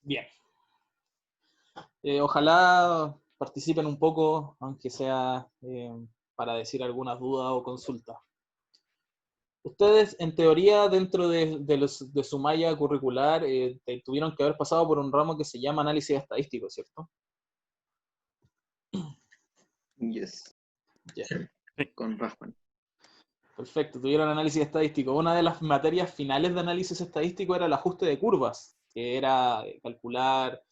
Bien. Ojalá participen un poco, aunque sea para decir algunas dudas o consultas. Ustedes, en teoría, dentro de su malla curricular, tuvieron que haber pasado por un ramo que se llama análisis estadístico, ¿cierto? Yes. Ya. Con Rahman. Perfecto, tuvieron análisis estadístico. Una de las materias finales de análisis estadístico era el ajuste de curvas, que era calcular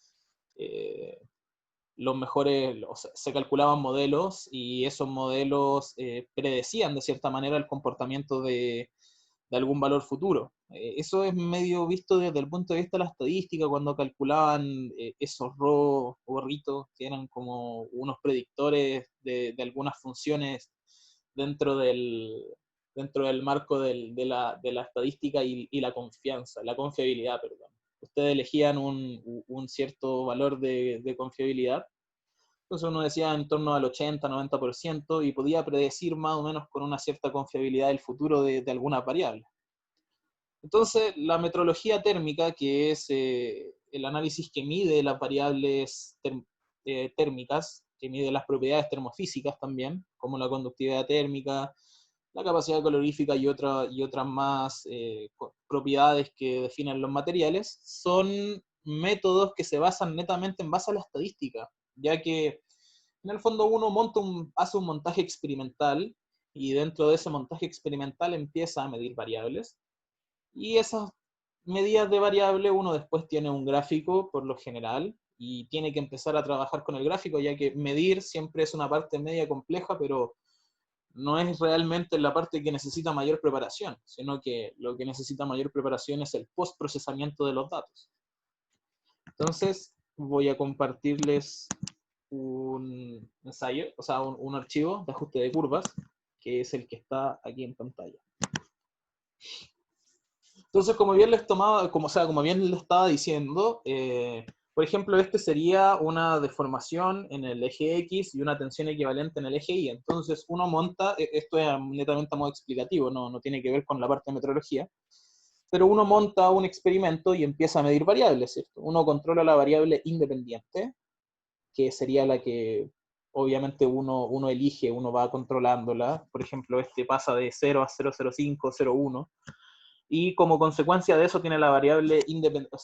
los mejores, o sea, se calculaban modelos y esos modelos predecían de cierta manera el comportamiento de algún valor futuro. Eso es medio visto desde el punto de vista de la estadística, cuando calculaban esos RO o ritos, que eran como unos predictores de algunas funciones dentro del marco de la estadística y la confianza, la confiabilidad, perdón. Ustedes elegían un cierto valor de confiabilidad. Entonces uno decía en torno al 80-90% y podía predecir más o menos con una cierta confiabilidad el futuro de alguna variable. Entonces la metrología térmica, que es el análisis que mide las variables térmicas, que mide las propiedades termofísicas también, como la conductividad térmica, la capacidad calorífica y otras más propiedades que definen los materiales, son métodos que se basan netamente en base a la estadística, ya que en el fondo uno hace un montaje experimental y dentro de ese montaje experimental empieza a medir variables y esas medidas de variable uno después tiene un gráfico por lo general y tiene que empezar a trabajar con el gráfico, ya que medir siempre es una parte media compleja, pero no es realmente la parte que necesita mayor preparación, sino que lo que necesita mayor preparación es el post-procesamiento de los datos. Entonces, voy a compartirles un ensayo, o sea, un archivo de ajuste de curvas, que es el que está aquí en pantalla. Entonces, como bien les como bien les estaba diciendo, por ejemplo, este sería una deformación en el eje X y una tensión equivalente en el eje Y. Entonces, uno monta, esto es netamente a modo explicativo, no tiene que ver con la parte de metrología, pero uno monta un experimento y empieza a medir variables, ¿cierto? Uno controla la variable independiente, que sería la que obviamente uno elige, uno va controlándola. Por ejemplo, este pasa de 0 a 0,05, 0,1. Y como consecuencia de eso tiene la variable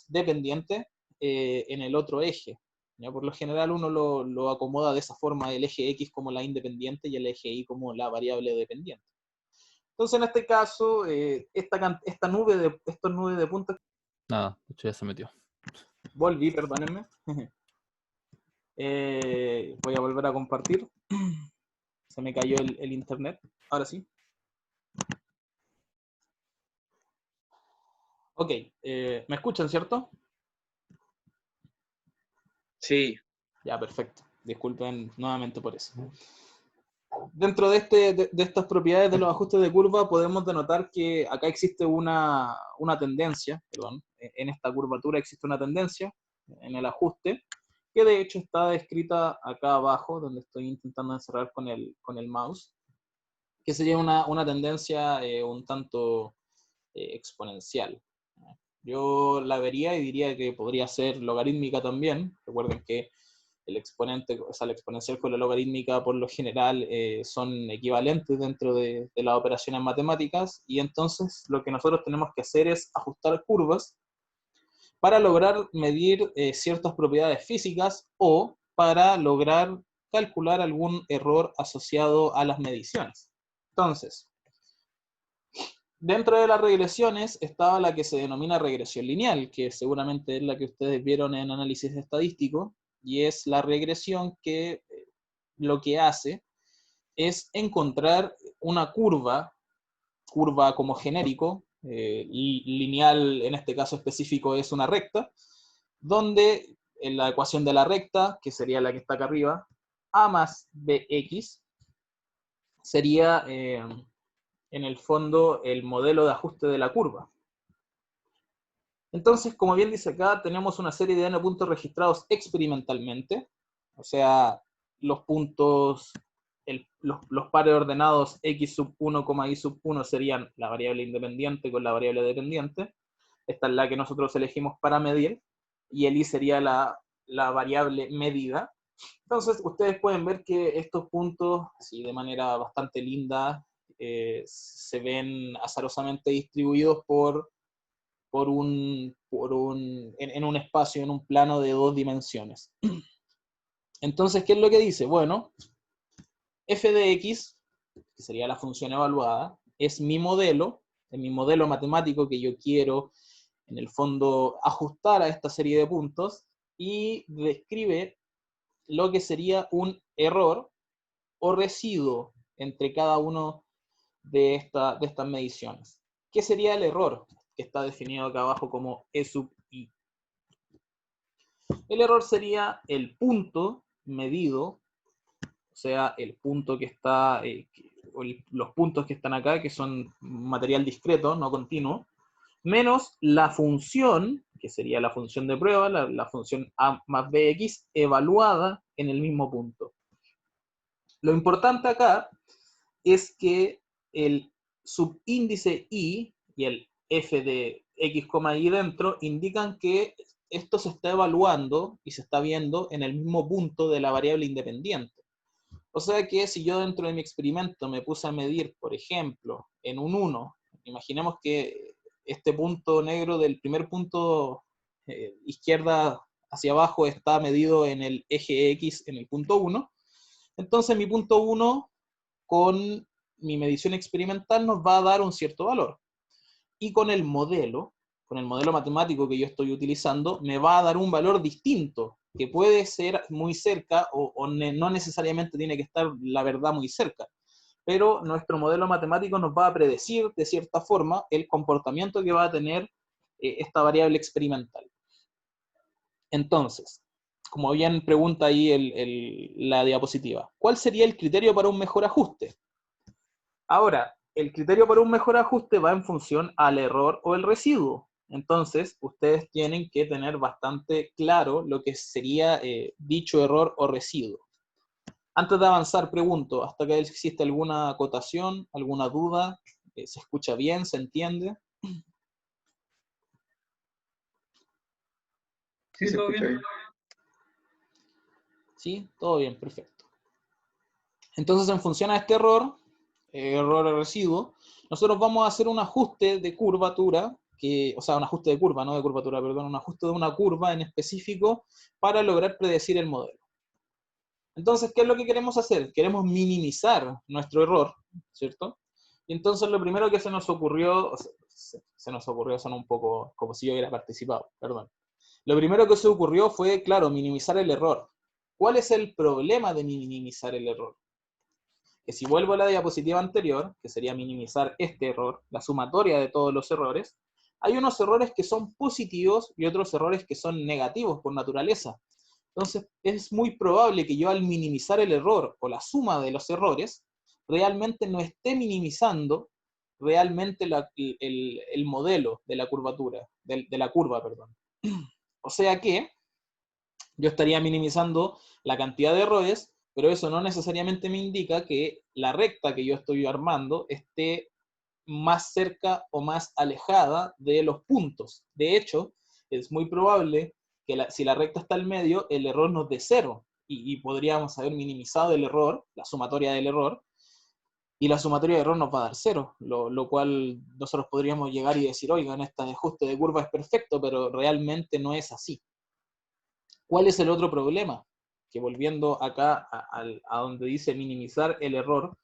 dependiente en el otro eje. ¿Ya? Por lo general uno lo acomoda de esa forma, el eje X como la independiente y el eje Y como la variable dependiente. Entonces en este caso, estos nubes de puntos... Nada, de hecho ya se metió. Volví, perdónenme. Voy a volver a compartir. Se me cayó el internet. Ahora sí. Ok, ¿me escuchan, cierto? Sí. Ya, perfecto. Disculpen nuevamente por eso. Dentro de estas propiedades de los ajustes de curva podemos denotar que acá existe una tendencia, perdón, en esta curvatura existe una tendencia en el ajuste, que de hecho está descrita acá abajo, donde estoy intentando encerrar con el mouse, que sería una tendencia un tanto exponencial. Yo la vería y diría que podría ser logarítmica también. Recuerden que el exponente, o sea, la exponencial con la logarítmica por lo general son equivalentes dentro de las operaciones matemáticas, y entonces lo que nosotros tenemos que hacer es ajustar curvas para lograr medir ciertas propiedades físicas o para lograr calcular algún error asociado a las mediciones. Entonces, dentro de las regresiones estaba la que se denomina regresión lineal, que seguramente es la que ustedes vieron en análisis estadístico, y es la regresión que lo que hace es encontrar una curva como genérico, lineal en este caso específico es una recta, donde en la ecuación de la recta, que sería la que está acá arriba, a más bx, sería en el fondo el modelo de ajuste de la curva. Entonces, como bien dice acá, tenemos una serie de n puntos registrados experimentalmente, o sea, los puntos, los pares ordenados x sub 1, y sub 1 serían la variable independiente con la variable dependiente. Esta es la que nosotros elegimos para medir. y el i sería la variable medida. Entonces, ustedes pueden ver que estos puntos, así de manera bastante linda, se ven azarosamente distribuidos en un espacio, en un plano de 2 dimensiones. Entonces, ¿qué es lo que dice? Bueno, f de x, que sería la función evaluada, es mi modelo matemático que yo quiero, en el fondo, ajustar a esta serie de puntos, y describe lo que sería un error o residuo entre cada uno de estas mediciones. ¿Qué sería el error? Que está definido acá abajo como E sub i. El error sería el punto medido, o sea, el punto que está, los puntos que están acá, que son material discreto, no continuo, menos la función, que sería la función de prueba, la función a más bx, evaluada en el mismo punto. Lo importante acá es que el subíndice i y el f de x, y dentro indican que esto se está evaluando y se está viendo en el mismo punto de la variable independiente. O sea que si yo dentro de mi experimento me puse a medir, por ejemplo, en un 1, imaginemos que este punto negro del primer punto izquierda hacia abajo está medido en el eje X en el punto 1, entonces mi punto 1 con mi medición experimental nos va a dar un cierto valor. Y con el modelo matemático que yo estoy utilizando, me va a dar un valor distinto, que puede ser muy cerca o no necesariamente tiene que estar la verdad muy cerca. Pero nuestro modelo matemático nos va a predecir de cierta forma el comportamiento que va a tener esta variable experimental. Entonces, como bien pregunta ahí la diapositiva, ¿cuál sería el criterio para un mejor ajuste? Ahora, el criterio para un mejor ajuste va en función al error o el residuo. Entonces, ustedes tienen que tener bastante claro lo que sería dicho error o residuo. Antes de avanzar, pregunto, ¿hasta acá existe alguna acotación, alguna duda? ¿Se escucha bien? ¿Se entiende? Sí, se escucha bien. Sí, todo bien, perfecto. Entonces, en función a este error o residuo, nosotros vamos a hacer un ajuste de curvatura, o sea, un ajuste de curva, no de curvatura, perdón, un ajuste de una curva en específico para lograr predecir el modelo. Entonces, ¿qué es lo que queremos hacer? Queremos minimizar nuestro error, ¿cierto? Y entonces lo primero que se nos ocurrió, suena un poco como si yo hubiera participado, perdón. Lo primero que se ocurrió fue, claro, minimizar el error. ¿Cuál es el problema de minimizar el error? Que si vuelvo a la diapositiva anterior, que sería minimizar este error, la sumatoria de todos los errores, hay unos errores que son positivos y otros errores que son negativos por naturaleza. Entonces, es muy probable que yo al minimizar el error o la suma de los errores, realmente no esté minimizando realmente el modelo de la curvatura, de la curva, perdón. O sea que yo estaría minimizando la cantidad de errores, pero eso no necesariamente me indica que la recta que yo estoy armando esté más cerca o más alejada de los puntos. De hecho, es muy probable que si la recta está al medio, el error nos dé 0, y podríamos haber minimizado el error, la sumatoria del error, y la sumatoria de error nos va a dar 0, lo cual nosotros podríamos llegar y decir, oigan, este ajuste de curva es perfecto, pero realmente no es así. ¿Cuál es el otro problema? Que volviendo acá a donde dice minimizar el error,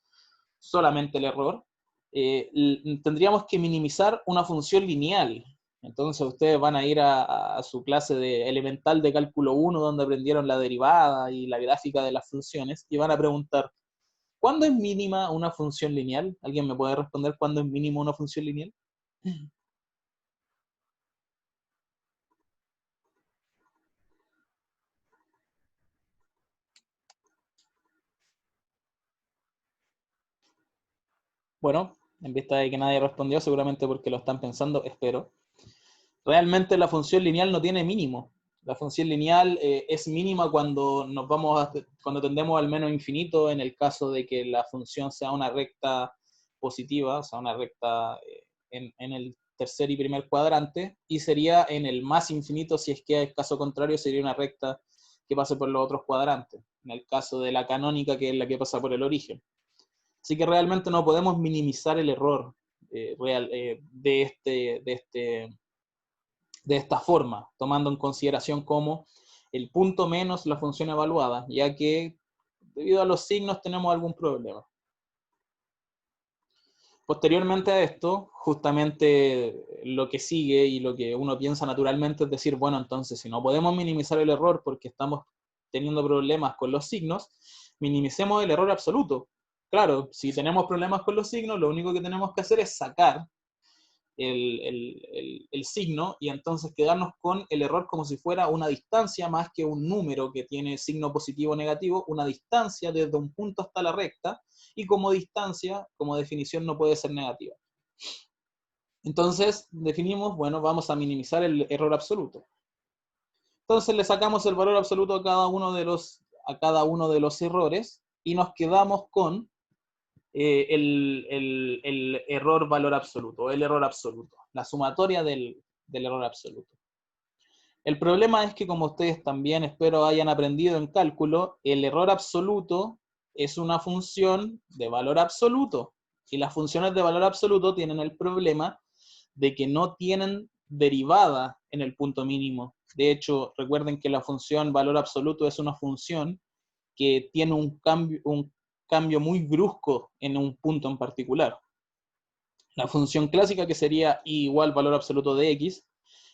solamente el error, tendríamos que minimizar una función lineal. Entonces ustedes van a ir a su clase de elemental de cálculo 1, donde aprendieron la derivada y la gráfica de las funciones, y van a preguntar, ¿cuándo es mínima una función lineal? ¿Alguien me puede responder cuándo es mínima una función lineal? Bueno, en vista de que nadie respondió, seguramente porque lo están pensando, espero. Realmente la función lineal no tiene mínimo. La función lineal es mínima cuando cuando tendemos al menos infinito, en el caso de que la función sea una recta positiva, o sea, una recta en el tercer y primer cuadrante, y sería en el más infinito si es que, en caso contrario, sería una recta que pase por los otros cuadrantes, en el caso de la canónica, que es la que pasa por el origen. Así que realmente no podemos minimizar el error de esta forma, tomando en consideración como el punto menos la función evaluada, ya que debido a los signos tenemos algún problema. Posteriormente a esto, justamente lo que sigue y lo que uno piensa naturalmente es decir, bueno, entonces si no podemos minimizar el error porque estamos teniendo problemas con los signos, minimicemos el error absoluto. Claro, si tenemos problemas con los signos, lo único que tenemos que hacer es sacar el signo y entonces quedarnos con el error como si fuera una distancia más que un número que tiene signo positivo o negativo, una distancia desde un punto hasta la recta, y como distancia, como definición, no puede ser negativa. Entonces definimos, bueno, vamos a minimizar el error absoluto. Entonces le sacamos el valor absoluto a cada uno de los errores y nos quedamos con el error valor absoluto, el error absoluto, la sumatoria del error absoluto. El problema es que, como ustedes también espero hayan aprendido en cálculo, el error absoluto es una función de valor absoluto, y las funciones de valor absoluto tienen el problema de que no tienen derivada en el punto mínimo. De hecho, recuerden que la función valor absoluto es una función que tiene un cambio muy brusco en un punto en particular. La función clásica, que sería y igual valor absoluto de x,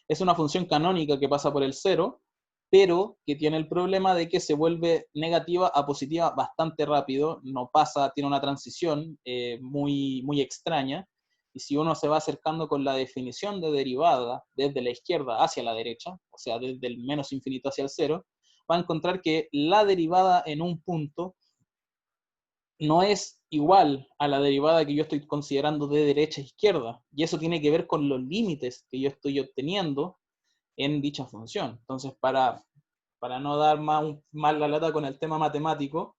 es una función canónica que pasa por el 0, pero que tiene el problema de que se vuelve negativa a positiva bastante rápido, no pasa, tiene una transición muy, muy extraña, y si uno se va acercando con la definición de derivada desde la izquierda hacia la derecha, o sea, desde el menos infinito hacia el 0, va a encontrar que la derivada en un punto no es igual a la derivada que yo estoy considerando de derecha a izquierda, y eso tiene que ver con los límites que yo estoy obteniendo en dicha función. Entonces, para no dar más la lata con el tema matemático,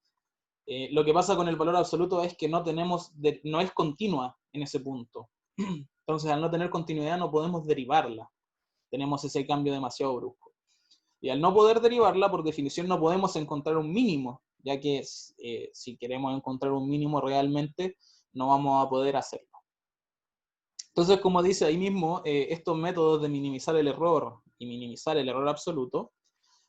lo que pasa con el valor absoluto es que no es continua en ese punto. Entonces, al no tener continuidad no podemos derivarla. Tenemos ese cambio demasiado brusco. Y al no poder derivarla, por definición no podemos encontrar un mínimo, ya que si queremos encontrar un mínimo realmente, no vamos a poder hacerlo. Entonces, como dice ahí mismo, estos métodos de minimizar el error y minimizar el error absoluto,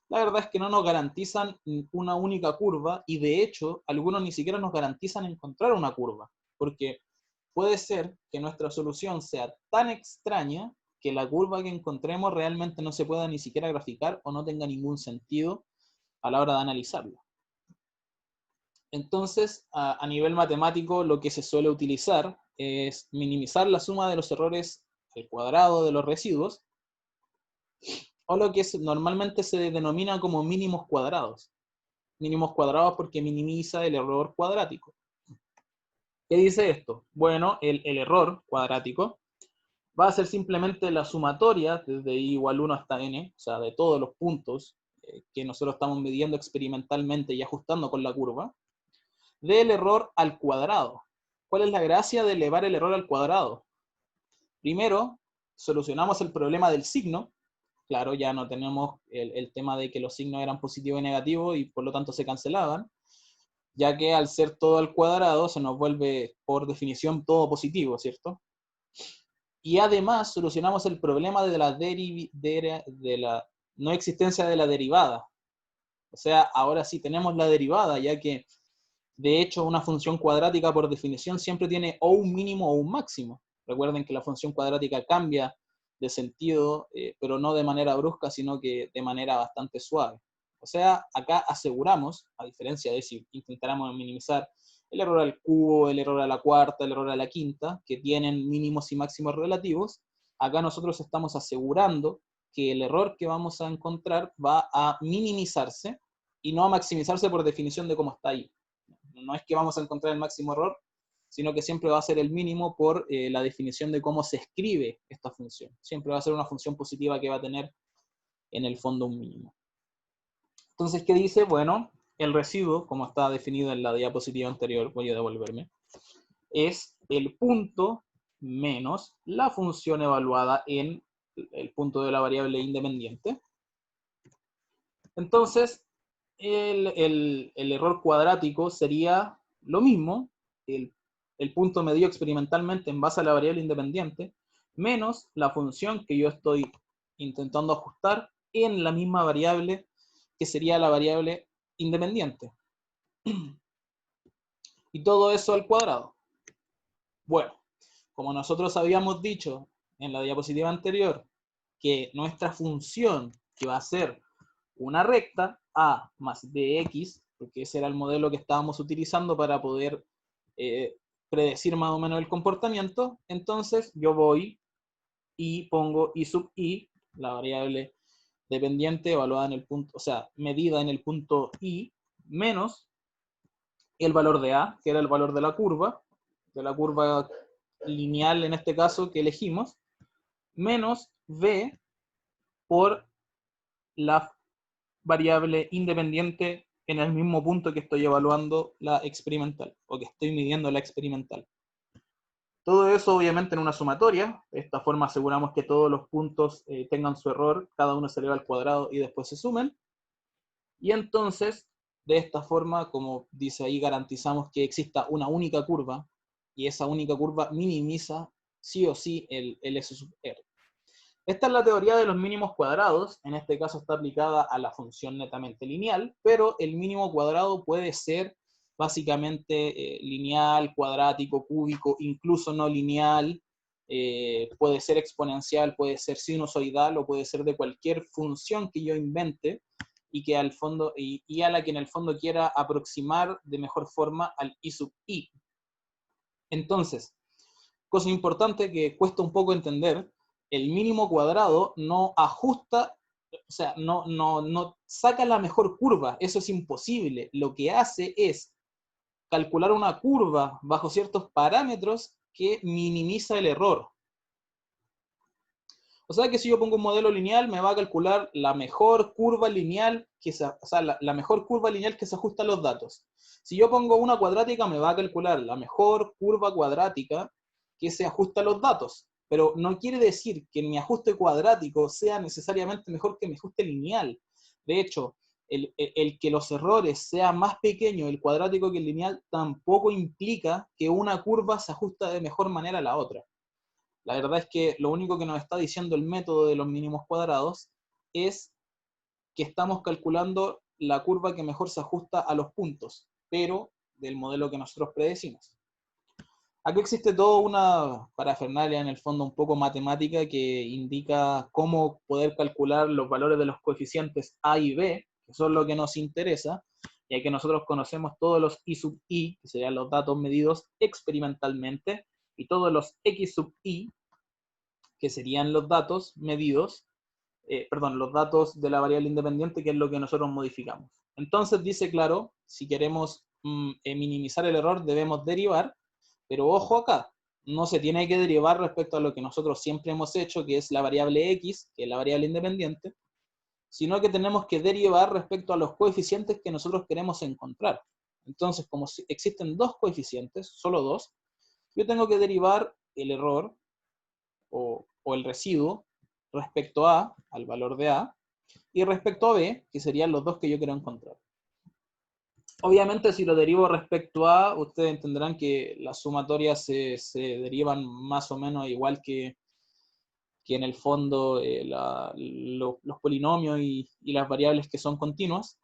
la verdad es que no nos garantizan una única curva, y de hecho, algunos ni siquiera nos garantizan encontrar una curva, porque puede ser que nuestra solución sea tan extraña que la curva que encontremos realmente no se pueda ni siquiera graficar o no tenga ningún sentido a la hora de analizarlo. Entonces, a nivel matemático, lo que se suele utilizar es minimizar la suma de los errores al cuadrado de los residuos, o lo que normalmente se denomina como mínimos cuadrados. Mínimos cuadrados porque minimiza el error cuadrático. ¿Qué dice esto? Bueno, el error cuadrático va a ser simplemente la sumatoria desde i igual 1 hasta n, o sea, de todos los puntos que nosotros estamos midiendo experimentalmente y ajustando con la curva, del error al cuadrado. ¿Cuál es la gracia de elevar el error al cuadrado? Primero, solucionamos el problema del signo. Claro, ya no tenemos el tema de que los signos eran positivo y negativo y por lo tanto se cancelaban, ya que al ser todo al cuadrado se nos vuelve por definición todo positivo, ¿cierto? Y además solucionamos el problema de la no existencia de la derivada. O sea, ahora sí tenemos la derivada, ya que de hecho una función cuadrática por definición siempre tiene o un mínimo o un máximo. Recuerden que la función cuadrática cambia de sentido, pero no de manera brusca, sino que de manera bastante suave. O sea, acá aseguramos, a diferencia de si intentáramos minimizar el error al cubo, el error a la cuarta, el error a la quinta, que tienen mínimos y máximos relativos, acá nosotros estamos asegurando que el error que vamos a encontrar va a minimizarse y no a maximizarse por definición de cómo está ahí. No es que vamos a encontrar el máximo error, sino que siempre va a ser el mínimo por la definición de cómo se escribe esta función. Siempre va a ser una función positiva que va a tener en el fondo un mínimo. Entonces, ¿qué dice? Bueno, el residuo, como está definido en la diapositiva anterior, voy a devolverme, es el punto menos la función evaluada en el punto de la variable independiente. Entonces, el error cuadrático sería lo mismo, el punto medido experimentalmente en base a la variable independiente, menos la función que yo estoy intentando ajustar en la misma variable que sería la variable independiente. Y todo eso al cuadrado. Bueno, como nosotros habíamos dicho en la diapositiva anterior, que nuestra función, que va a ser una recta, a más bx, porque ese era el modelo que estábamos utilizando para poder predecir más o menos el comportamiento, entonces yo voy y pongo i sub i, la variable dependiente evaluada en el punto, o sea, medida en el punto i, menos el valor de a, que era el valor de la curva lineal en este caso que elegimos, menos b por la variable independiente en el mismo punto que estoy evaluando la experimental, o que estoy midiendo la experimental. Todo eso obviamente en una sumatoria. De esta forma aseguramos que todos los puntos tengan su error, cada uno se eleva al cuadrado y después se sumen. Y entonces, de esta forma, como dice ahí, garantizamos que exista una única curva, y esa única curva minimiza sí o sí el S sub R. Esta es la teoría de los mínimos cuadrados. En este caso está aplicada a la función netamente lineal, pero el mínimo cuadrado puede ser básicamente lineal, cuadrático, cúbico, incluso no lineal, puede ser exponencial, puede ser sinusoidal o puede ser de cualquier función que yo invente y que al fondo y a la que en el fondo quiera aproximar de mejor forma al i sub i. Entonces, cosa importante que cuesta un poco entender, el mínimo cuadrado no ajusta, o sea, no saca la mejor curva, eso es imposible. Lo que hace es calcular una curva bajo ciertos parámetros que minimiza el error. O sea que si yo pongo un modelo lineal, me va a calcular la mejor curva lineal, la mejor curva lineal que se ajusta a los datos. Si yo pongo una cuadrática, me va a calcular la mejor curva cuadrática que se ajusta a los datos. Pero no quiere decir que mi ajuste cuadrático sea necesariamente mejor que mi ajuste lineal. De hecho, el que los errores sean más pequeños el cuadrático que el lineal tampoco implica que una curva se ajusta de mejor manera a la otra. La verdad es que lo único que nos está diciendo el método de los mínimos cuadrados es que estamos calculando la curva que mejor se ajusta a los puntos, pero del modelo que nosotros predecimos. Aquí existe toda una parafernalia en el fondo un poco matemática que indica cómo poder calcular los valores de los coeficientes a y b, que son lo que nos interesa, ya que nosotros conocemos todos los i sub i, que serían los datos medidos experimentalmente, y todos los x sub i, que serían los datos medidos, los datos de la variable independiente, que es lo que nosotros modificamos. Entonces dice, claro, si queremos minimizar el error, debemos derivar, pero ojo acá, no se tiene que derivar respecto a lo que nosotros siempre hemos hecho, que es la variable x, que es la variable independiente, sino que tenemos que derivar respecto a los coeficientes que nosotros queremos encontrar. Entonces, como existen dos coeficientes, solo dos, yo tengo que derivar el error o el residuo respecto a, al valor de a, y respecto a b, que serían los dos que yo quiero encontrar. Obviamente, si lo derivo respecto a, ustedes entenderán que las sumatorias se derivan más o menos igual que en el fondo los polinomios y las variables que son continuas.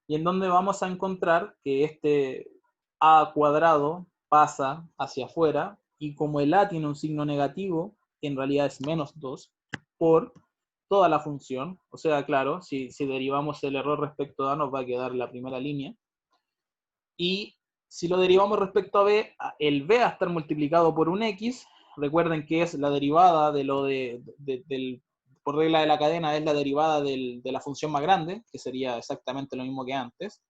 Y en donde vamos a encontrar que este a cuadrado pasa hacia afuera, y como el a tiene un signo negativo, en realidad es menos 2, por toda la función. O sea, claro, si derivamos el error respecto a a, nos va a quedar la primera línea. Y si lo derivamos respecto a b, el b va a estar multiplicado por un x. Recuerden que es la derivada de lo por regla de la cadena, es la derivada de la función más grande, que sería exactamente lo mismo que antes,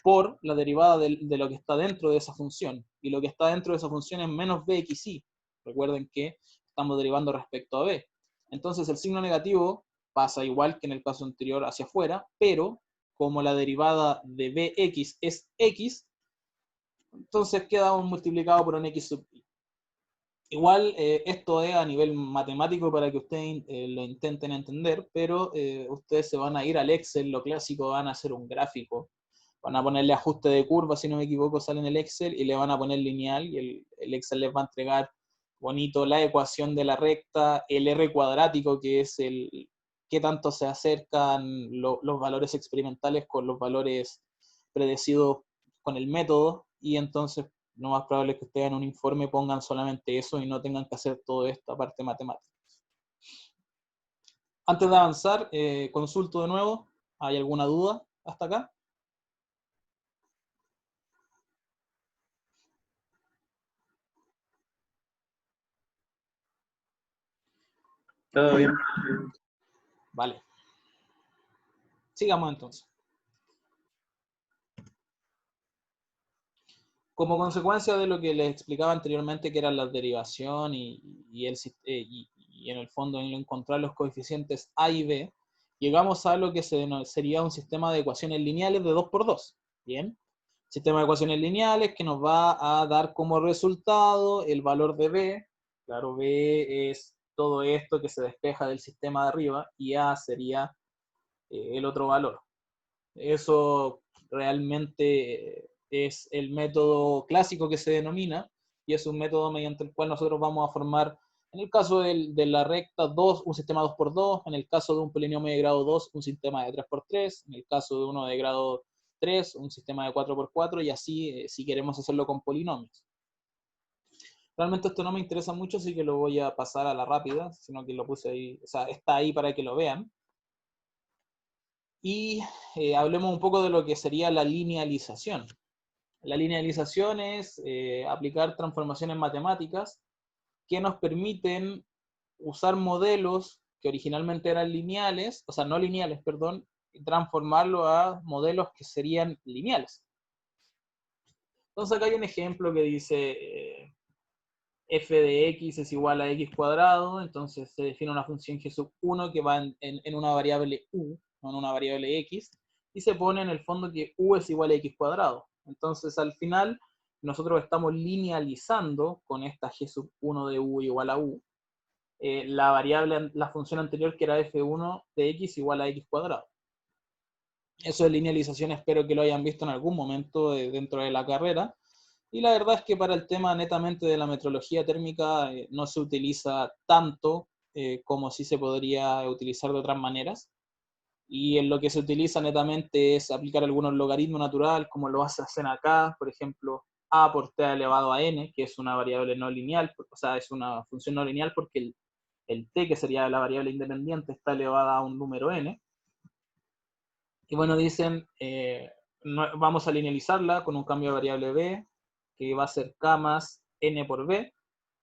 por la derivada de lo que está dentro de esa función. Y lo que está dentro de esa función es menos bxi. Recuerden que estamos derivando respecto a b. Entonces el signo negativo pasa igual que en el caso anterior hacia afuera, pero como la derivada de bx es x, entonces queda un multiplicado por un x sub i. Igual esto es a nivel matemático para que ustedes lo intenten entender, pero ustedes se van a ir al Excel, lo clásico, van a hacer un gráfico, van a ponerle ajuste de curva, si no me equivoco, sale en el Excel, y le van a poner lineal, y el Excel les va a entregar bonito la ecuación de la recta, el R cuadrático, que es el qué tanto se acercan los valores experimentales con los valores predecidos con el método, y entonces lo más probable es que ustedes en un informe pongan solamente eso y no tengan que hacer todo esto aparte matemática. Antes de avanzar, consulto de nuevo. ¿Hay alguna duda hasta acá? Todo bien. Vale. Sigamos entonces. Como consecuencia de lo que les explicaba anteriormente, que eran la derivación y en el fondo en encontrar los coeficientes A y B, llegamos a lo que sería un sistema de ecuaciones lineales de 2 por 2. Bien. Sistema de ecuaciones lineales que nos va a dar como resultado el valor de B. Claro, B es todo esto que se despeja del sistema de arriba y A sería el otro valor. Eso realmente es el método clásico que se denomina, y es un método mediante el cual nosotros vamos a formar, en el caso de la recta 2, un sistema 2 por 2, en el caso de un polinomio de grado 2, un sistema de 3 por 3, en el caso de uno de grado 3, un sistema de 4 por 4, y así si queremos hacerlo con polinomios. Realmente esto no me interesa mucho, así que lo voy a pasar a la rápida, sino que lo puse ahí, o sea, está ahí para que lo vean. Y hablemos un poco de lo que sería la linealización. La linealización es aplicar transformaciones matemáticas que nos permiten usar modelos que originalmente eran lineales, o sea, no lineales, perdón, y transformarlo a modelos que serían lineales. Entonces acá hay un ejemplo que dice f de x es igual a x cuadrado, entonces se define una función g sub 1 que va en una variable u, no en una variable x, y se pone en el fondo que u es igual a x cuadrado. Entonces al final nosotros estamos linealizando con esta g sub 1 de u igual a u, la variable, la función anterior que era f1 de x igual a x cuadrado. Eso de linealización espero que lo hayan visto en algún momento dentro de la carrera. Y la verdad es que para el tema netamente de la metrología térmica no se utiliza tanto como sí se podría utilizar de otras maneras. Y en lo que se utiliza netamente es aplicar algunos logaritmos naturales, como lo hacen acá, por ejemplo, a por t elevado a n, que es una variable no lineal, o sea, es una función no lineal porque el t, que sería la variable independiente, está elevada a un número n. Y bueno, dicen, vamos a linealizarla con un cambio de variable b, que va a ser k más n por b,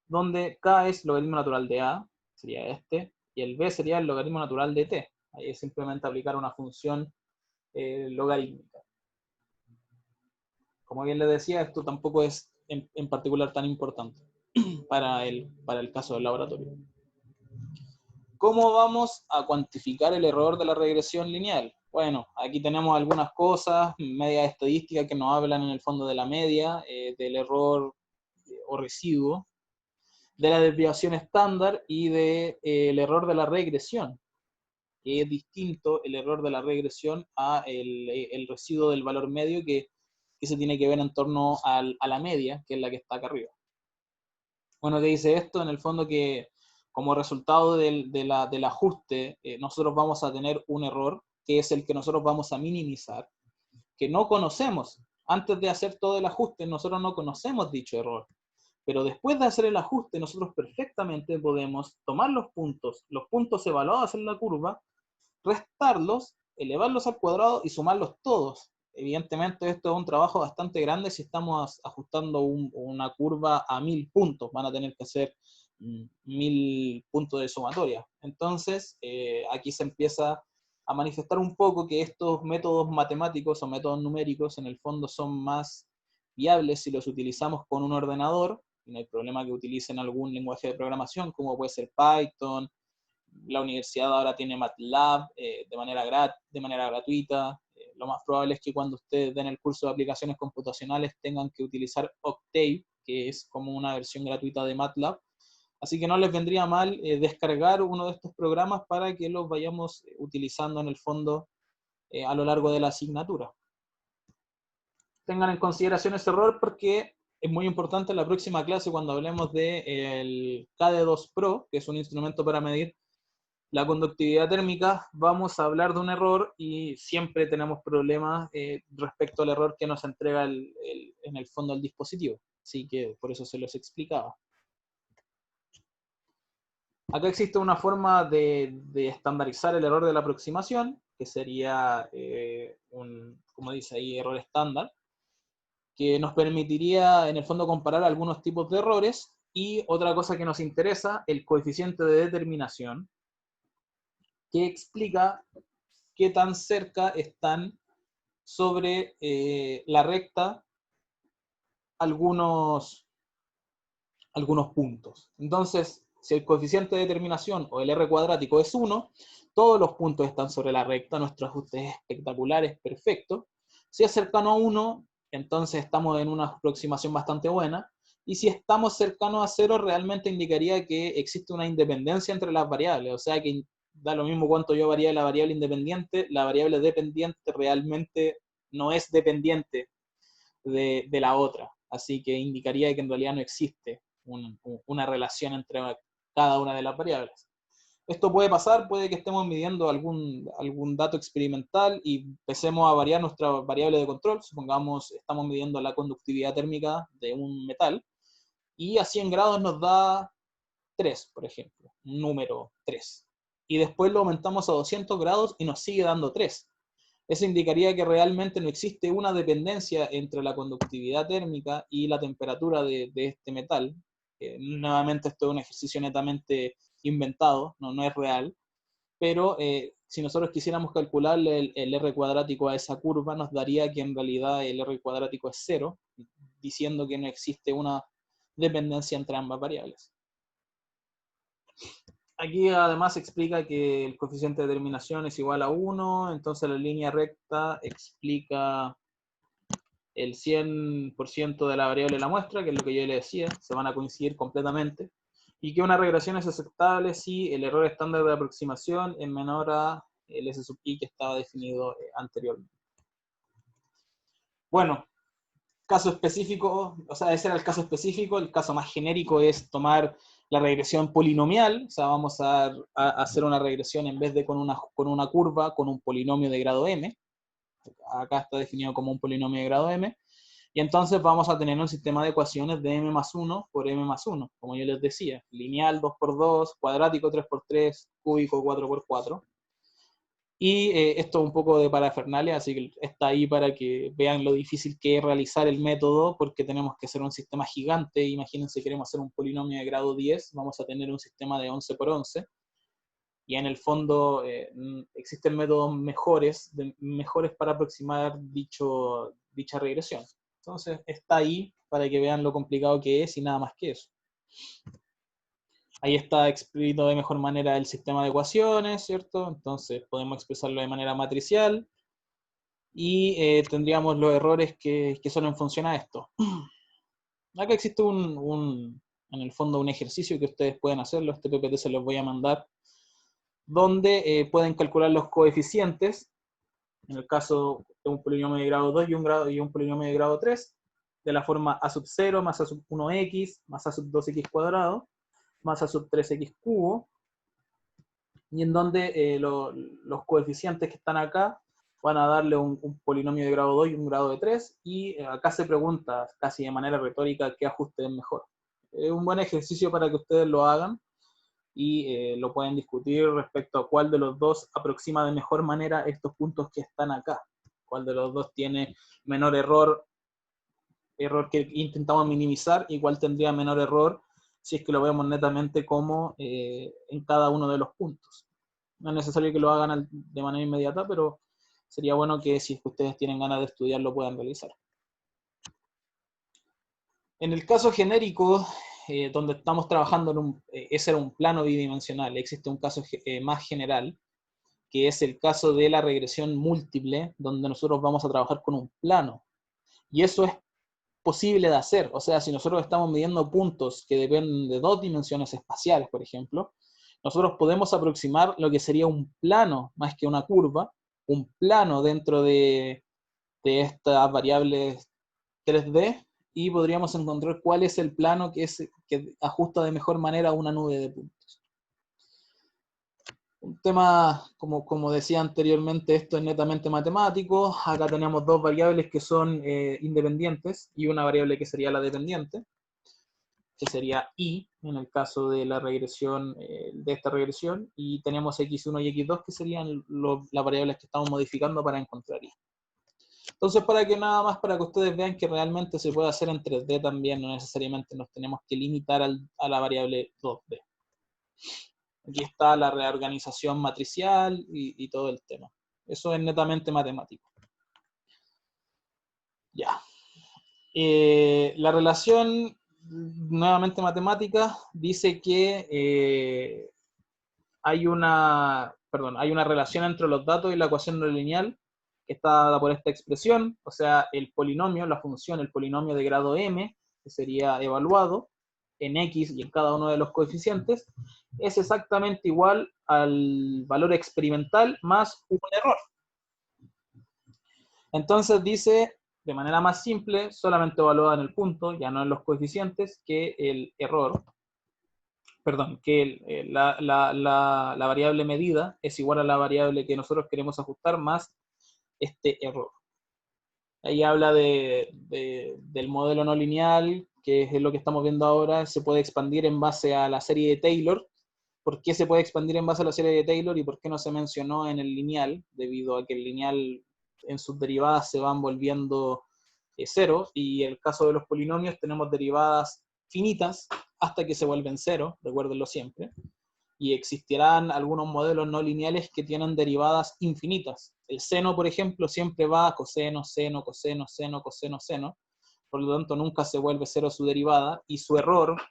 donde k es logaritmo natural de a, sería este, y el b sería el logaritmo natural de t. Ahí es simplemente aplicar una función logarítmica. Como bien les decía, esto tampoco es en particular tan importante para el caso del laboratorio. ¿Cómo vamos a cuantificar el error de la regresión lineal? Bueno, aquí tenemos algunas cosas, medias estadísticas que nos hablan en el fondo de la media, del error o residuo, de la desviación estándar y del error de la regresión, que es distinto el error de la regresión a el residuo del valor medio que se tiene que ver en torno a la media, que es la que está acá arriba. Bueno, ¿qué dice esto? En el fondo que como resultado del ajuste, nosotros vamos a tener un error, que es el que nosotros vamos a minimizar, que no conocemos. Antes de hacer todo el ajuste, nosotros no conocemos dicho error. Pero después de hacer el ajuste, nosotros perfectamente podemos tomar los puntos evaluados en la curva, restarlos, elevarlos al cuadrado y sumarlos todos. Evidentemente esto es un trabajo bastante grande si estamos ajustando una curva a 1000 puntos. Van a tener que hacer 1000 puntos de sumatoria. Entonces, aquí se empieza a manifestar un poco que estos métodos matemáticos o métodos numéricos en el fondo son más viables si los utilizamos con un ordenador. No hay problema que utilicen algún lenguaje de programación como puede ser Python. La universidad ahora tiene MATLAB de manera gratuita. Lo más probable es que cuando ustedes den el curso de aplicaciones computacionales tengan que utilizar Octave, que es como una versión gratuita de MATLAB, Así que no les vendría mal descargar uno de estos programas para que los vayamos utilizando en el fondo a lo largo de la asignatura. Tengan en consideración ese error porque es muy importante en la próxima clase cuando hablemos del KD2 Pro, que es un instrumento para medir la conductividad térmica. Vamos a hablar de un error y siempre tenemos problemas respecto al error que nos entrega en el fondo el dispositivo. Así que por eso se los explicaba. Acá existe una forma de estandarizar el error de la aproximación, que sería como dice ahí, error estándar, que nos permitiría en el fondo comparar algunos tipos de errores, y otra cosa que nos interesa, el coeficiente de determinación, que explica qué tan cerca están sobre la recta algunos puntos. Entonces, si el coeficiente de determinación o el R cuadrático es 1, todos los puntos están sobre la recta, nuestro ajuste es espectacular, es perfecto. Si es cercano a 1, entonces estamos en una aproximación bastante buena, y si estamos cercanos a 0, realmente indicaría que existe una independencia entre las variables, o sea que da lo mismo cuánto yo varíe la variable independiente, la variable dependiente realmente no es dependiente de la otra, así que indicaría que en realidad no existe una relación entre cada una de las variables. Esto puede pasar, puede que estemos midiendo algún dato experimental y empecemos a variar nuestra variable de control. Supongamos estamos midiendo la conductividad térmica de un metal y a 100 grados nos da 3, por ejemplo, un número 3. Y después lo aumentamos a 200 grados y nos sigue dando 3. Eso indicaría que realmente no existe una dependencia entre la conductividad térmica y la temperatura de este metal. Nuevamente esto es un ejercicio netamente inventado, no es real, pero si nosotros quisiéramos calcularle el R cuadrático a esa curva, nos daría que en realidad el R cuadrático es 0, diciendo que no existe una dependencia entre ambas variables. Aquí además explica que el coeficiente de determinación es igual a 1, entonces la línea recta explica el 100% de la variable de la muestra, que es lo que yo le decía, se van a coincidir completamente, y que una regresión es aceptable si el error estándar de aproximación es menor a el S sub i que estaba definido anteriormente. Bueno, caso específico, o sea, ese era el caso específico. El caso más genérico es tomar la regresión polinomial, o sea, vamos a hacer una regresión en vez de con una curva, con un polinomio de grado m. Acá está definido como un polinomio de grado m, y entonces vamos a tener un sistema de ecuaciones de m más 1 por m más 1, como yo les decía, lineal 2 por 2, cuadrático 3 por 3, cúbico 4 por 4. Y esto es un poco de parafernalia, así que está ahí para que vean lo difícil que es realizar el método, porque tenemos que hacer un sistema gigante. Imagínense, queremos hacer un polinomio de grado 10, vamos a tener un sistema de 11 por 11, y en el fondo existen métodos mejores para aproximar dicha regresión. Entonces está ahí para que vean lo complicado que es y nada más que eso. Ahí está escrito de mejor manera el sistema de ecuaciones, ¿cierto? Entonces podemos expresarlo de manera matricial y tendríamos los errores que son en función a esto. Acá existe en el fondo un ejercicio que ustedes pueden hacerlo, este PPT se los voy a mandar, donde pueden calcular los coeficientes, en el caso de un polinomio de grado 2 y un polinomio de grado 3, de la forma a sub 0 más a sub 1x más a sub 2x cuadrado más a sub 3x cubo, y en donde los coeficientes que están acá van a darle un polinomio de grado 2 y un grado de 3, y acá se pregunta casi de manera retórica qué ajuste es mejor. Es un buen ejercicio para que ustedes lo hagan y lo pueden discutir respecto a cuál de los dos aproxima de mejor manera estos puntos que están acá, cuál de los dos tiene menor error que intentamos minimizar, y cuál tendría menor error si es que lo vemos netamente como en cada uno de los puntos. No es necesario que lo hagan de manera inmediata, pero sería bueno que si es que ustedes tienen ganas de estudiar lo puedan realizar. En el caso genérico, donde estamos trabajando ese era un plano bidimensional, existe un caso más general, que es el caso de la regresión múltiple, donde nosotros vamos a trabajar con un plano. Y eso es posible de hacer. O sea, si nosotros estamos midiendo puntos que dependen de 2 dimensiones espaciales, por ejemplo, nosotros podemos aproximar lo que sería un plano más que una curva, un plano dentro de estas variables 3D, y podríamos encontrar cuál es el plano que ajusta de mejor manera una nube de puntos. Un tema, como decía anteriormente, esto es netamente matemático. Acá tenemos 2 variables que son independientes y una variable que sería la dependiente, que sería i en el caso de la regresión, de esta regresión, y tenemos x1 y x2 que serían las variables que estamos modificando para encontrar i. Entonces, para que ustedes vean que realmente se puede hacer en 3D también, no necesariamente nos tenemos que limitar a la variable 2D. Aquí está la reorganización matricial y todo el tema. Eso es netamente matemático. Ya. La relación, nuevamente matemática, dice que hay una relación entre los datos y la ecuación no lineal, que está dada por esta expresión, o sea, el polinomio, la función, el polinomio de grado m, que sería evaluado en x y en cada uno de los coeficientes, es exactamente igual al valor experimental más un error. Entonces dice, de manera más simple, solamente evaluada en el punto, ya no en los coeficientes, que el error, perdón, que la variable medida es igual a la variable que nosotros queremos ajustar más este error. Ahí habla del modelo no lineal, que es lo que estamos viendo ahora, se puede expandir en base a la serie de Taylor. ¿Por qué se puede expandir en base a la serie de Taylor y por qué no se mencionó en el lineal? Debido a que el lineal en sus derivadas se van volviendo ceros, y en el caso de los polinomios tenemos derivadas finitas hasta que se vuelven cero, recuérdenlo siempre. Y existirán algunos modelos no lineales que tienen derivadas infinitas. El seno, por ejemplo, siempre va a coseno, seno, coseno, seno, coseno, seno. Por lo tanto, nunca se vuelve cero su derivada, y su error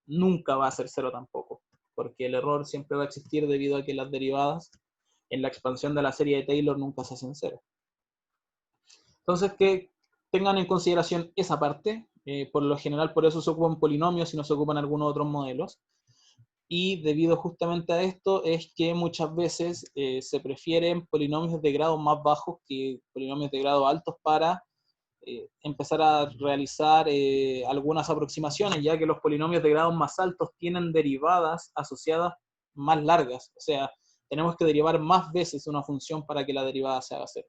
nunca va a ser cero tampoco, porque el error siempre va a existir debido a que las derivadas en la expansión de la serie de Taylor nunca se hacen cero. Entonces, que tengan en consideración esa parte. Por lo general, por eso se ocupan polinomios y no se ocupan algunos otros modelos. Y debido justamente a esto es que muchas veces se prefieren polinomios de grado más bajos que polinomios de grado altos para empezar a realizar algunas aproximaciones, ya que los polinomios de grados más altos tienen derivadas asociadas más largas. O sea, tenemos que derivar más veces una función para que la derivada se haga cero.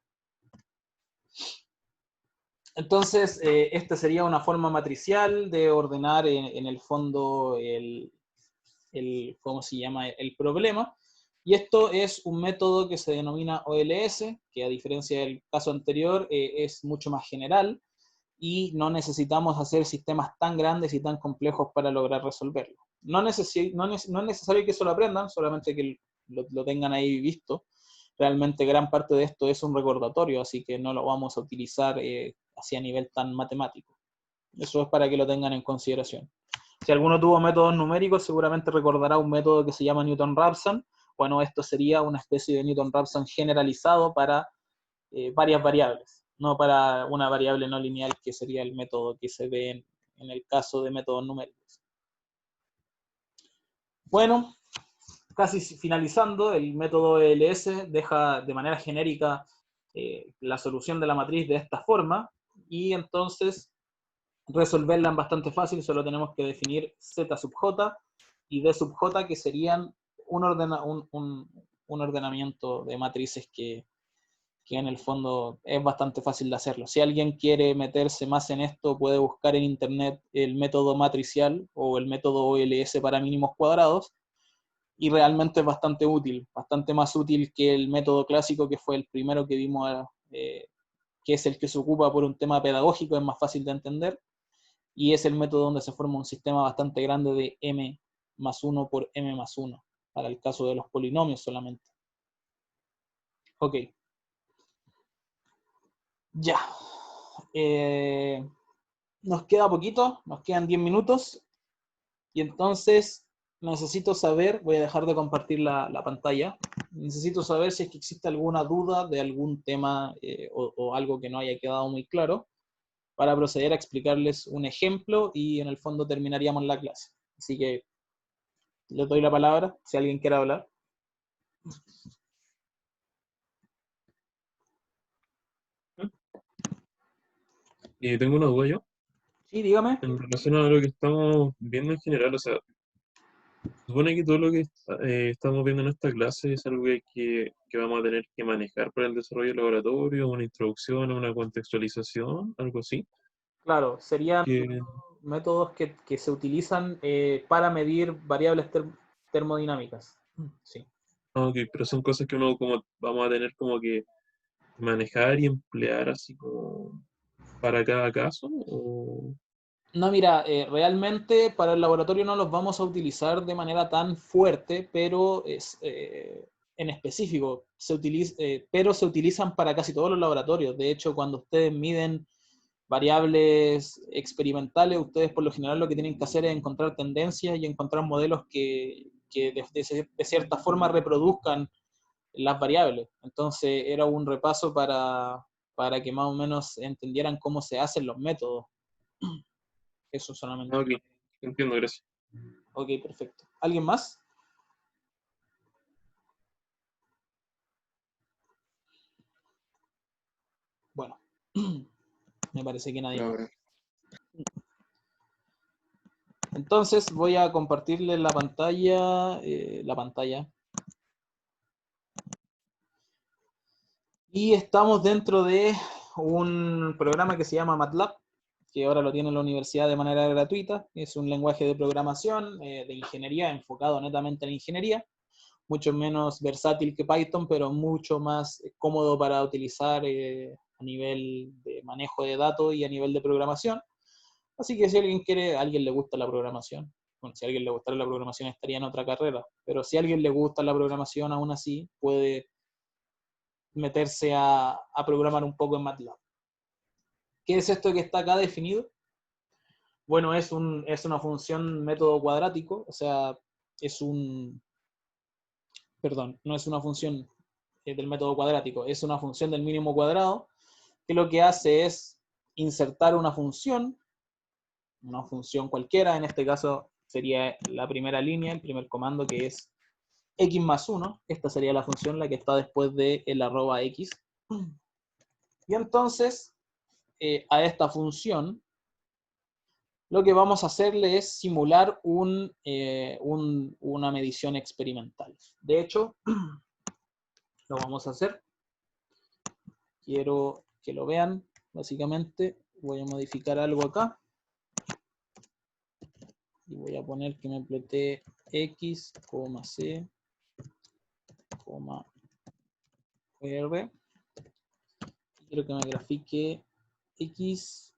Entonces, esta sería una forma matricial de ordenar en el fondo ¿cómo se llama? El problema. Y esto es un método que se denomina OLS, que a diferencia del caso anterior es mucho más general y no necesitamos hacer sistemas tan grandes y tan complejos para lograr resolverlo. No es necesario que eso lo aprendan, solamente que lo tengan ahí visto. Realmente gran parte de esto es un recordatorio, así que no lo vamos a utilizar así a nivel tan matemático. Eso es para que lo tengan en consideración. Si alguno tuvo métodos numéricos, seguramente recordará un método que se llama Newton-Raphson. Bueno, esto sería una especie de Newton-Raphson generalizado para varias variables, no para una variable no lineal, que sería el método que se ve en el caso de métodos numéricos. Bueno, casi finalizando, el método ELS deja de manera genérica la solución de la matriz de esta forma, y entonces resolverla es bastante fácil. Solo tenemos que definir Z sub J y D sub J, que serían un ordenamiento de matrices que en el fondo es bastante fácil de hacerlo. Si alguien quiere meterse más en esto, puede buscar en internet el método matricial o el método OLS para mínimos cuadrados, y realmente es bastante útil, bastante más útil que el método clásico, que fue el primero que vimos, que es el que se ocupa por un tema pedagógico, es más fácil de entender, y es el método donde se forma un sistema bastante grande de m más 1 por m más 1, para el caso de los polinomios solamente. Ok. Ya. Nos queda poquito, nos quedan 10 minutos, y entonces necesito saber, voy a dejar de compartir la pantalla, necesito saber si es que existe alguna duda de algún tema o algo que no haya quedado muy claro. para proceder a explicarles un ejemplo y en el fondo terminaríamos la clase. Así que les doy la palabra, si alguien quiere hablar. Tengo una duda yo, Sí, dígame. en relación a lo que estamos viendo en general. O sea, supone que todo lo que estamos viendo en esta clase es algo que vamos a tener que manejar para el desarrollo del laboratorio, una introducción, una contextualización, algo así. Claro, serían Que, métodos que se utilizan para medir variables termodinámicas. Sí. ok, pero son cosas que uno como vamos a tener como que manejar y emplear así como para cada caso, o... No, mira, realmente para el laboratorio no los vamos a utilizar de manera tan fuerte, pero en específico, pero se utilizan para casi todos los laboratorios. De hecho, cuando ustedes miden variables experimentales, ustedes por lo general lo que tienen que hacer es encontrar tendencias y encontrar modelos que de cierta forma reproduzcan las variables. Entonces era un repaso para que más o menos entendieran cómo se hacen los métodos. Eso solamente. Ok, entiendo, gracias. Ok, perfecto. ¿Alguien más? Bueno, me parece que nadie A más. ver. Entonces voy a compartirles la pantalla, y estamos dentro de un programa que se llama MATLAB, que ahora lo tiene la universidad de manera gratuita. Es un lenguaje de programación de ingeniería, enfocado netamente en la ingeniería, mucho menos versátil que Python, pero mucho más cómodo para utilizar a nivel de manejo de datos y a nivel de programación. Así que si alguien quiere, a alguien le gusta la programación. Bueno, si a alguien le gustara la programación estaría en otra carrera, pero si a alguien le gusta la programación aún así, puede meterse a programar un poco en MATLAB. ¿Qué es esto que está acá definido? Bueno, es una función método cuadrático, o sea, es un, perdón, no es una función del método cuadrático, es una función del mínimo cuadrado, que lo que hace es insertar una función cualquiera, en este caso sería la primera línea, el primer comando, que es x más 1, esta sería la función, la que está después de el arroba x, y entonces a esta función lo que vamos a hacerle es simular una medición experimental. De hecho, lo vamos a hacer. Quiero que lo vean, básicamente. Voy a modificar algo acá. Y voy a poner que me plotee x, c, r. Quiero que me grafique x,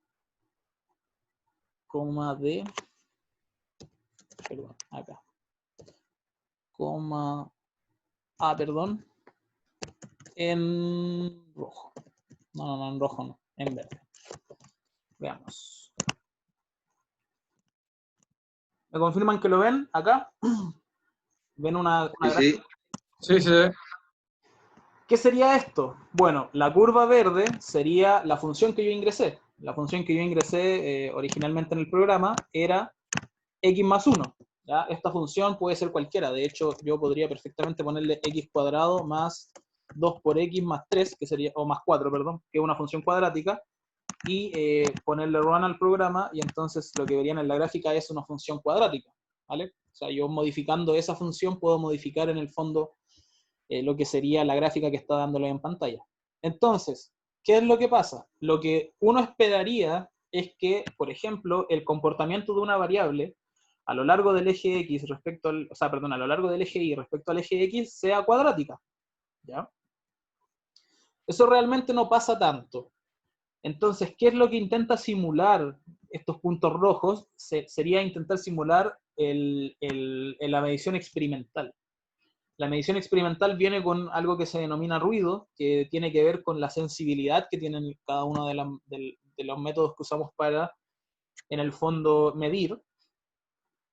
d. Perdón, acá. Perdón. En rojo. No, en rojo no, en verde. Veamos. ¿Me confirman que lo ven acá? ¿Ven una Sí. Sí, sí. ¿Qué sería esto? Bueno, la curva verde sería la función que yo ingresé. La función que yo ingresé originalmente en el programa era x más 1. ¿Ya? Esta función puede ser cualquiera. De hecho, yo podría perfectamente ponerle x cuadrado más 2 por x más 3, que sería, o más 4, perdón, que es una función cuadrática, y ponerle run al programa, y entonces lo que verían en la gráfica es una función cuadrática. ¿Vale? O sea, yo modificando esa función puedo modificar en el fondo lo que sería la gráfica que está dándole en pantalla. Entonces, ¿qué es lo que pasa? Lo que uno esperaría es que, por ejemplo, el comportamiento de una variable a lo largo del eje X respecto al, a lo largo del eje Y respecto al eje X sea cuadrática. ¿Ya? Eso realmente no pasa tanto. Entonces, ¿qué es lo que intenta simular estos puntos rojos? Sería intentar simular la medición experimental. La medición experimental viene con algo que se denomina ruido, que tiene que ver con la sensibilidad que tienen cada uno de los métodos que usamos para, en el fondo, medir.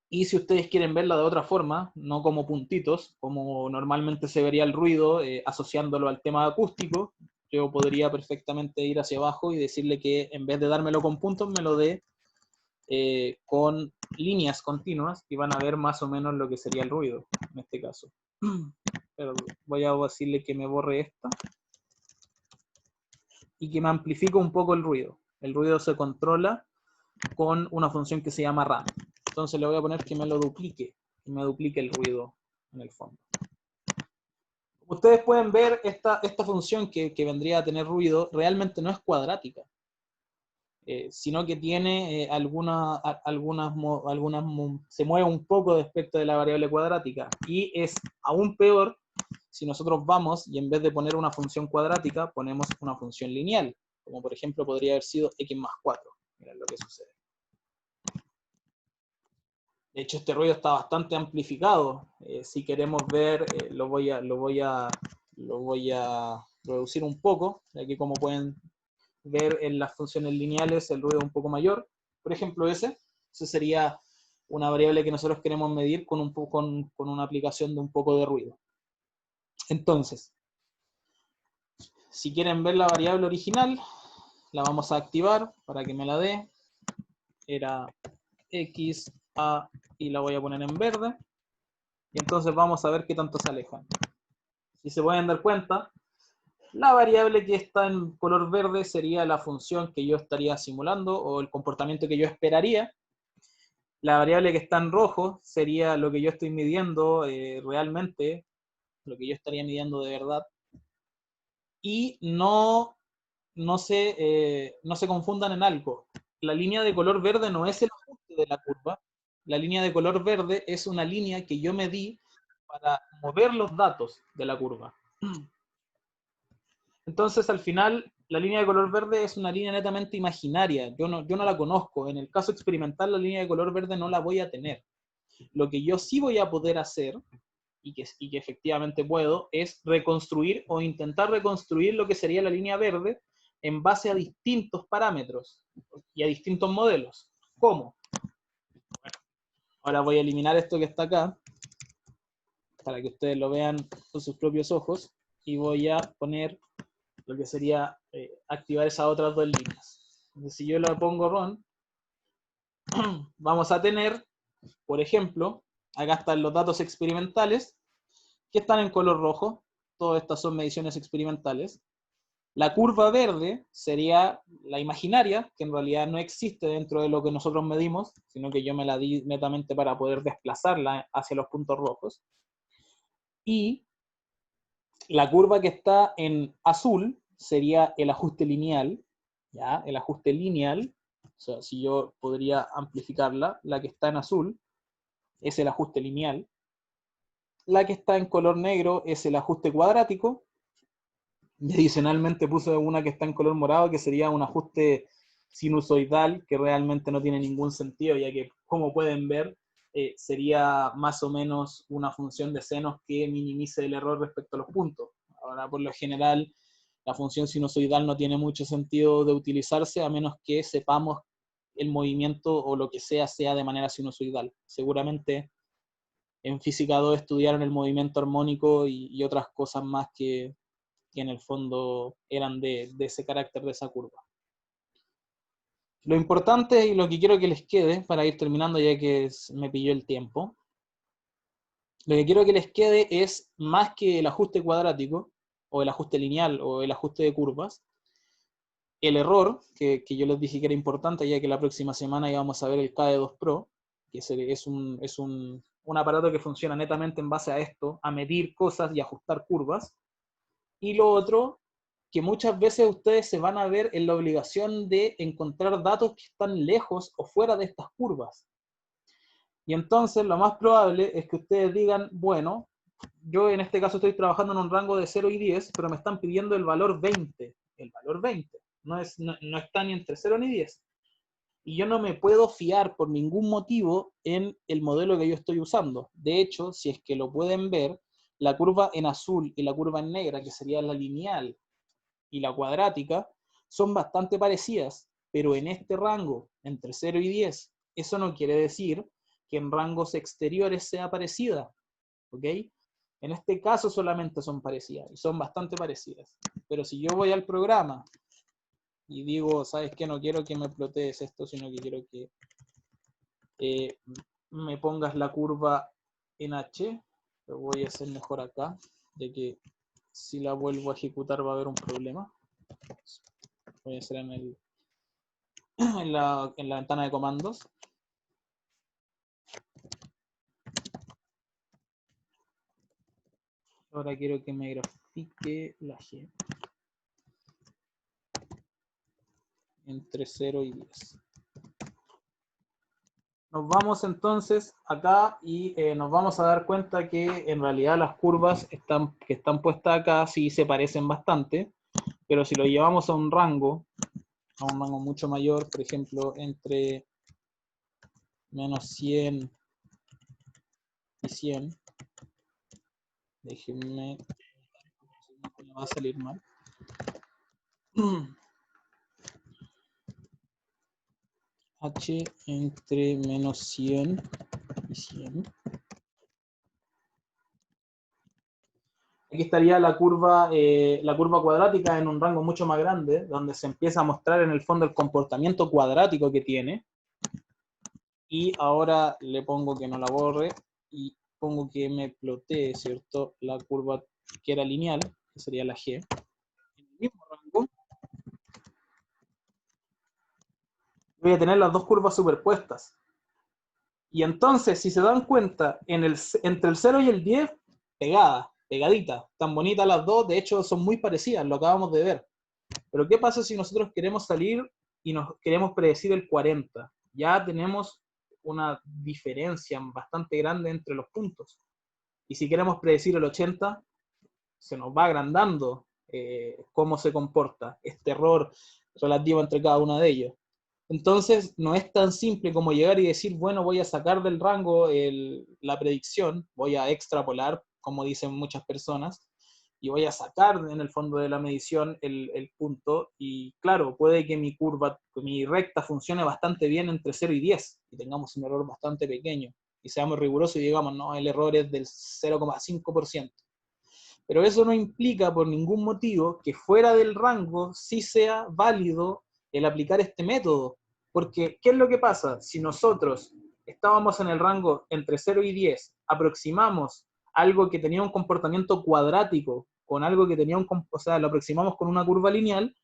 Y si ustedes quieren verla de otra forma, no como puntitos, como normalmente se vería el ruido, asociándolo al tema acústico, yo podría perfectamente ir hacia abajo y decirle que en vez de dármelo con puntos, me lo dé con líneas continuas y van a ver más o menos lo que sería el ruido en este caso. Pero voy a decirle que me borre esta y que me amplifique un poco el ruido. El ruido se controla con una función que se llama RAM. Entonces le voy a poner que me lo duplique, que me duplique el ruido en el fondo. Ustedes pueden ver esta función que vendría a tener ruido, realmente no es cuadrática, sino que tiene se mueve un poco respecto de la variable cuadrática, y es aún peor si nosotros vamos y en vez de poner una función cuadrática, ponemos una función lineal, como por ejemplo podría haber sido x más 4. Miren lo que sucede. De hecho, este ruido está bastante amplificado. Si queremos ver, lo voy a reducir un poco. Aquí, como pueden ver en las funciones lineales, el ruido es un poco mayor. Por ejemplo, ese sería una variable que nosotros queremos medir con una aplicación de un poco de ruido. Entonces, si quieren ver la variable original, la vamos a activar para que me la dé. Era x, a, y la voy a poner en verde. Y entonces vamos a ver qué tanto se alejan. Si se pueden dar cuenta, la variable que está en color verde sería la función que yo estaría simulando o el comportamiento que yo esperaría. La variable que está en rojo sería lo que yo estoy midiendo realmente, lo que yo estaría midiendo de verdad. Y no se confundan en algo. La línea de color verde no es el ajuste de la curva. La línea de color verde es una línea que yo medí para mover los datos de la curva. Entonces, al final, la línea de color verde es una línea netamente imaginaria. Yo no la conozco. En el caso experimental, la línea de color verde no la voy a tener. Lo que yo sí voy a poder hacer, y que efectivamente puedo, es reconstruir o intentar reconstruir lo que sería la línea verde en base a distintos parámetros y a distintos modelos. ¿Cómo? Bueno, ahora voy a eliminar esto que está acá, para que ustedes lo vean con sus propios ojos, y voy a poner lo que sería activar esas otras dos líneas. Entonces, si yo le pongo RON, vamos a tener, por ejemplo, acá están los datos experimentales, que están en color rojo. Todas estas son mediciones experimentales. La curva verde sería la imaginaria, que en realidad no existe dentro de lo que nosotros medimos, sino que yo me la di netamente para poder desplazarla hacia los puntos rojos. Y la curva que está en azul sería el ajuste lineal, ¿ya? El ajuste lineal, o sea, si yo podría amplificarla, la que está en azul es el ajuste lineal. La que está en color negro es el ajuste cuadrático. Y adicionalmente puse una que está en color morado, que sería un ajuste sinusoidal, que realmente no tiene ningún sentido, ya que, como pueden ver, sería más o menos una función de senos que minimice el error respecto a los puntos. Ahora, por lo general, la función sinusoidal no tiene mucho sentido de utilizarse, a menos que sepamos el movimiento o lo que sea de manera sinusoidal. Seguramente en física 2 estudiaron el movimiento armónico y otras cosas más que en el fondo eran de ese carácter, de esa curva. Lo importante y lo que quiero que les quede, para ir terminando ya que me pilló el tiempo, lo que quiero que les quede es, más que el ajuste cuadrático, o el ajuste lineal, o el ajuste de curvas, el error, que yo les dije que era importante, ya que la próxima semana íbamos a ver el KD2 Pro, que es un aparato que funciona netamente en base a esto, a medir cosas y ajustar curvas. Y lo otro, que muchas veces ustedes se van a ver en la obligación de encontrar datos que están lejos o fuera de estas curvas. Y entonces lo más probable es que ustedes digan, bueno, yo en este caso estoy trabajando en un rango de 0 y 10, pero me están pidiendo el valor 20. El valor 20 no está ni entre 0 ni 10. Y yo no me puedo fiar por ningún motivo en el modelo que yo estoy usando. De hecho, si es que lo pueden ver, la curva en azul y la curva en negra, que sería la lineal y la cuadrática, son bastante parecidas, pero en este rango, entre 0 y 10, eso no quiere decir que en rangos exteriores sea parecida, ¿ok? En este caso solamente son parecidas, y son bastante parecidas. Pero si yo voy al programa y digo, ¿sabes qué? No quiero que me plotees esto, sino que quiero que me pongas la curva en H. Lo voy a hacer mejor acá, de que si la vuelvo a ejecutar va a haber un problema. Voy a hacer en la ventana de comandos. Ahora quiero que me grafique la G entre 0 y 10. Nos vamos entonces acá y nos vamos a dar cuenta que en realidad las curvas que están puestas acá sí se parecen bastante, pero si lo llevamos a un rango mucho mayor, por ejemplo, entre menos 100 y 100, déjenme, me va a salir mal. H entre menos 100 y 100. Aquí estaría la curva cuadrática en un rango mucho más grande, donde se empieza a mostrar en el fondo el comportamiento cuadrático que tiene. Y ahora le pongo que no la borre y pongo que me plotee, ¿cierto? La curva que era lineal, que sería la G. En el mismo rango voy a tener las dos curvas superpuestas. Y entonces, si se dan cuenta, entre el 0 y el 10, pegaditas, tan bonitas las dos, de hecho son muy parecidas, lo acabamos de ver. Pero ¿qué pasa si nosotros queremos salir y nos queremos predecir el 40? Ya tenemos una diferencia bastante grande entre los puntos. Y si queremos predecir el 80, se nos va agrandando cómo se comporta este error relativo entre cada uno de ellos. Entonces, no es tan simple como llegar y decir, bueno, voy a sacar del rango la predicción, voy a extrapolar, como dicen muchas personas, y voy a sacar en el fondo de la medición el punto, y claro, puede que mi curva, que mi recta funcione bastante bien entre 0 y 10, y tengamos un error bastante pequeño, y seamos rigurosos y digamos, no, el error es del 0,5%. Pero eso no implica por ningún motivo que fuera del rango sí sea válido el aplicar este método. Porque, ¿qué es lo que pasa? Si nosotros estábamos en el rango entre 0 y 10, aproximamos algo que tenía un comportamiento cuadrático con algo que tenía o sea, lo aproximamos con una curva lineal,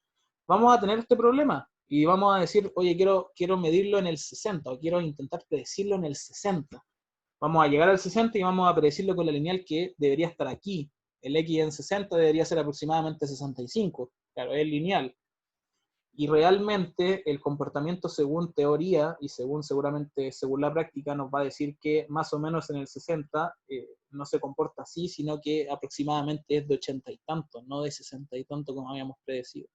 vamos a tener este problema. Y vamos a decir, oye, quiero medirlo en el 60, o quiero intentar predecirlo en el 60. Vamos a llegar al 60 y vamos a predecirlo con la lineal que debería estar aquí. El X en 60 debería ser aproximadamente 65. Claro, es lineal. Y realmente el comportamiento según teoría y seguramente según la práctica nos va a decir que más o menos en el 60 no se comporta así, sino que aproximadamente es de 80 y tanto, no de 60 y tanto como habíamos predecido.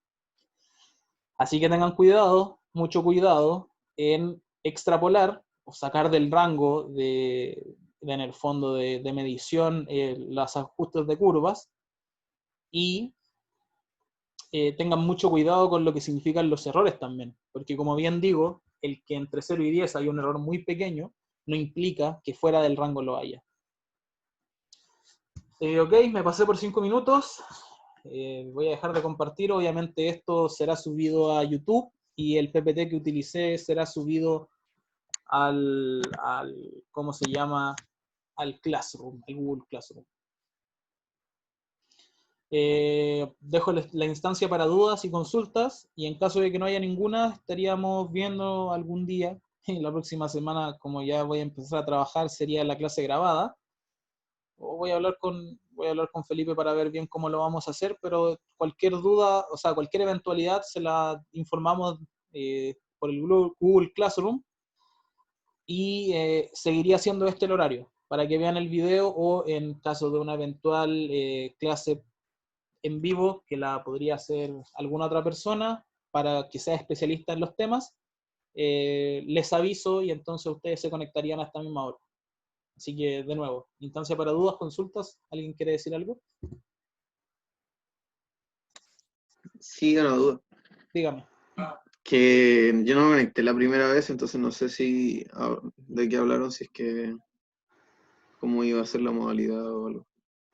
Así que tengan cuidado, mucho cuidado en extrapolar o sacar del rango en el fondo de medición los ajustes de curvas y tengan mucho cuidado con lo que significan los errores también, porque como bien digo, el que entre 0 y 10 hay un error muy pequeño no implica que fuera del rango lo haya. Ok, me pasé por 5 minutos. Voy a dejar de compartir. Obviamente esto será subido a YouTube y el PPT que utilicé será subido al ¿cómo se llama? Al Classroom, al Google Classroom. Dejo la instancia para dudas y consultas y en caso de que no haya ninguna, estaríamos viendo algún día, en la próxima semana, como ya voy a empezar a trabajar, sería la clase grabada. O voy a hablar con Felipe para ver bien cómo lo vamos a hacer, pero cualquier duda, o sea, cualquier eventualidad se la informamos por el Google Classroom y seguiría siendo este el horario, para que vean el video o en caso de una eventual clase en vivo que la podría hacer alguna otra persona para que sea especialista en los temas, les aviso y entonces ustedes se conectarían a esta misma hora. Así que, de nuevo, instancia para dudas, consultas. ¿Alguien quiere decir algo? Sí, una duda. Dígame. Que yo no me conecté la primera vez, entonces no sé si de qué hablaron, si es que cómo iba a ser la modalidad o algo.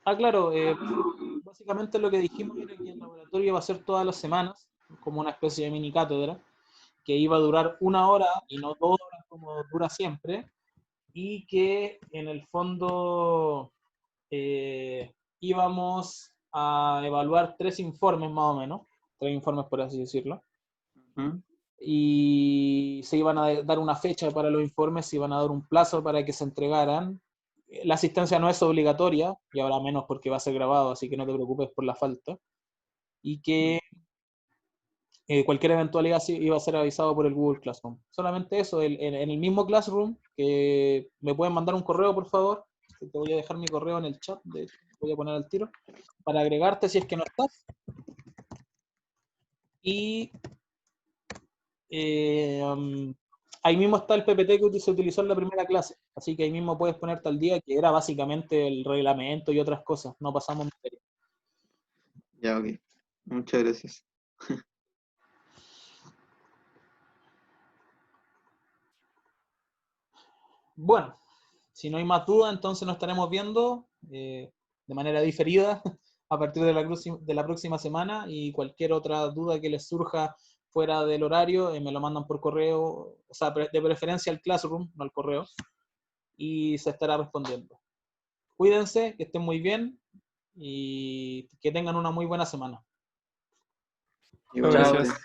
Claro, básicamente lo que dijimos era que el laboratorio iba a ser todas las semanas, como una especie de mini cátedra, que iba a durar 1 hora y no 2 horas como dura siempre, y que en el fondo íbamos a evaluar 3 informes más o menos, 3 informes por así decirlo, Ujú. y se iban a dar una fecha para los informes, se iban a dar un plazo para que se entregaran. La asistencia no es obligatoria, y ahora menos porque va a ser grabado, así que no te preocupes por la falta, y que cualquier eventualidad iba a ser avisado por el Google Classroom. Solamente eso, en el mismo Classroom, que me pueden mandar un correo, por favor. Te voy a dejar mi correo en el chat, de hecho, voy a poner al tiro, para agregarte si es que no estás. Y ahí mismo está el PPT que se utilizó en la primera clase, así que ahí mismo puedes ponerte al día, que era básicamente el reglamento y otras cosas, no pasamos materia. Ya, ok. Muchas gracias. Bueno, si no hay más dudas, entonces nos estaremos viendo de manera diferida a partir de la próxima semana, y cualquier otra duda que les surja fuera del horario, me lo mandan por correo, o sea, de preferencia al Classroom, no al correo, y se estará respondiendo. Cuídense, que estén muy bien y que tengan una muy buena semana. Muchas Igualmente. gracias.